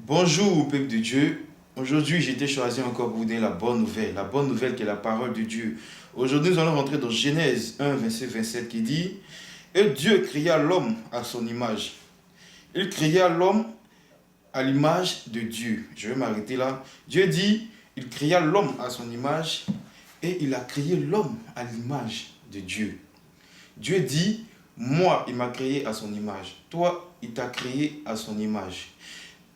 Bonjour, peuple de Dieu. Aujourd'hui, j'ai été choisi encore pour vous donner la bonne nouvelle qui est la parole de Dieu. Aujourd'hui, nous allons rentrer dans Genèse 1, verset 27 qui dit « Et Dieu créa l'homme à son image. Il créa l'homme à l'image de Dieu. » Je vais m'arrêter là. Dieu dit « Il créa l'homme à son image et il a créé l'homme à l'image de Dieu. » Dieu dit « Moi, il m'a créé à son image. Toi, il t'a créé à son image. »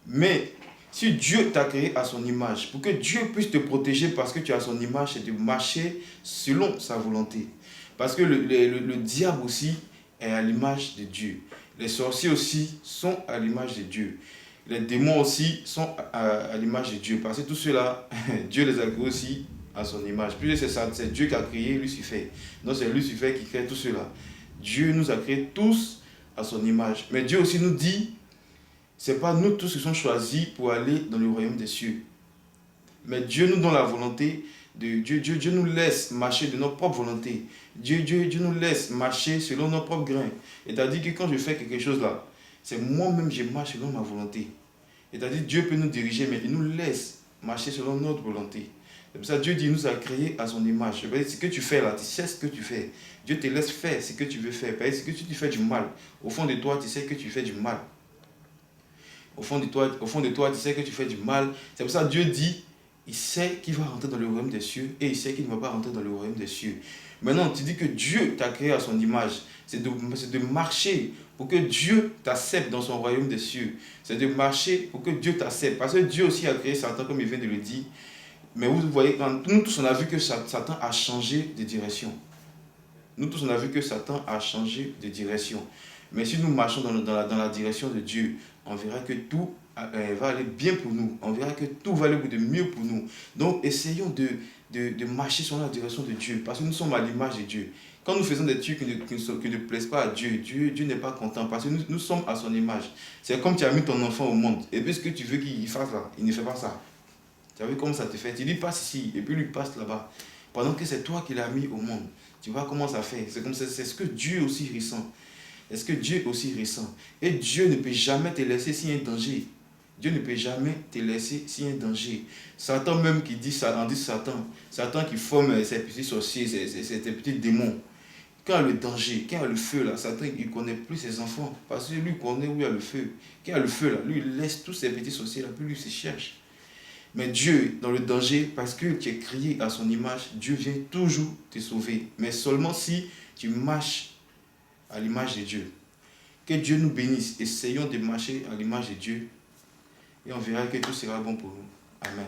Mais si Dieu t'a créé à son image, pour que Dieu puisse te protéger parce que tu as son image, c'est de marcher selon sa volonté. Parce que le diable aussi est à l'image de Dieu. Les sorciers aussi sont à l'image de Dieu. Les démons aussi sont à l'image de Dieu. Parce que tout cela, Dieu les a créés aussi à son image. Puis c'est Dieu qui a créé Lucifer. Donc c'est Lucifer qui crée tout cela. Dieu nous a créés tous à son image. Mais Dieu aussi nous dit, ce n'est pas nous tous qui sommes choisis pour aller dans le royaume des cieux. Mais Dieu nous donne la volonté de Dieu nous laisse marcher de notre propre volonté. Dieu nous laisse marcher selon nos propres grains. C'est-à-dire que quand je fais quelque chose là, c'est moi-même je marche selon ma volonté. C'est-à-dire Dieu peut nous diriger, mais il nous laisse marcher selon notre volonté. C'est pour ça que Dieu dit, il nous a créés à son image. Ce que tu fais là, tu sais ce que tu fais. Dieu te laisse faire ce que tu veux faire. Parce que si tu fais du mal, au fond de toi, tu sais que tu fais du mal. Au fond de toi, tu sais que tu fais du mal. C'est pour ça que Dieu dit, il sait qu'il va rentrer dans le royaume des cieux et il sait qu'il ne va pas rentrer dans le royaume des cieux. Maintenant, tu dis que Dieu t'a créé à son image. C'est de marcher pour que Dieu t'accepte dans son royaume des cieux. C'est de marcher pour que Dieu t'accepte. Parce que Dieu aussi a créé Satan, comme il vient de le dire. Mais vous voyez, quand nous tous, on a vu que Satan a changé de direction. Nous tous, on a vu que Satan a changé de direction. Mais si nous marchons dans la direction de Dieu, on verra que tout va aller bien pour nous. On verra que tout va aller de mieux pour nous. Donc, essayons de marcher sur la direction de Dieu. Parce que nous sommes à l'image de Dieu. Quand nous faisons des trucs qui ne plaisent pas à Dieu, Dieu n'est pas content. Parce que nous sommes à son image. C'est comme tu as mis ton enfant au monde. Et puis ce que tu veux qu'il fasse là, il ne fait pas ça. Tu as vu comment ça te fait? Tu lui passe ici et puis lui passe là-bas. Pendant que c'est toi qui l'as mis au monde. Tu vois comment ça fait. C'est ce que Dieu aussi ressent. Est-ce que Dieu aussi ressent? Et Dieu ne peut jamais te laisser s'il y a un danger. Dieu ne peut jamais te laisser s'il y a un danger. Satan même qui dit ça, on dit Satan. Satan qui forme ses petits sorciers, ses petits démons. Quand il y a le danger, quand il y a le feu là, Satan il ne connaît plus ses enfants. Parce que lui connaît où il y a le feu. Quand il y a le feu là, lui il laisse tous ses petits sorciers là, puis lui se cherche. Mais Dieu, dans le danger, parce que tu es créé à son image, Dieu vient toujours te sauver. Mais seulement si tu marches à l'image de Dieu. Que Dieu nous bénisse. Essayons de marcher à l'image de Dieu. Et on verra que tout sera bon pour nous. Amen.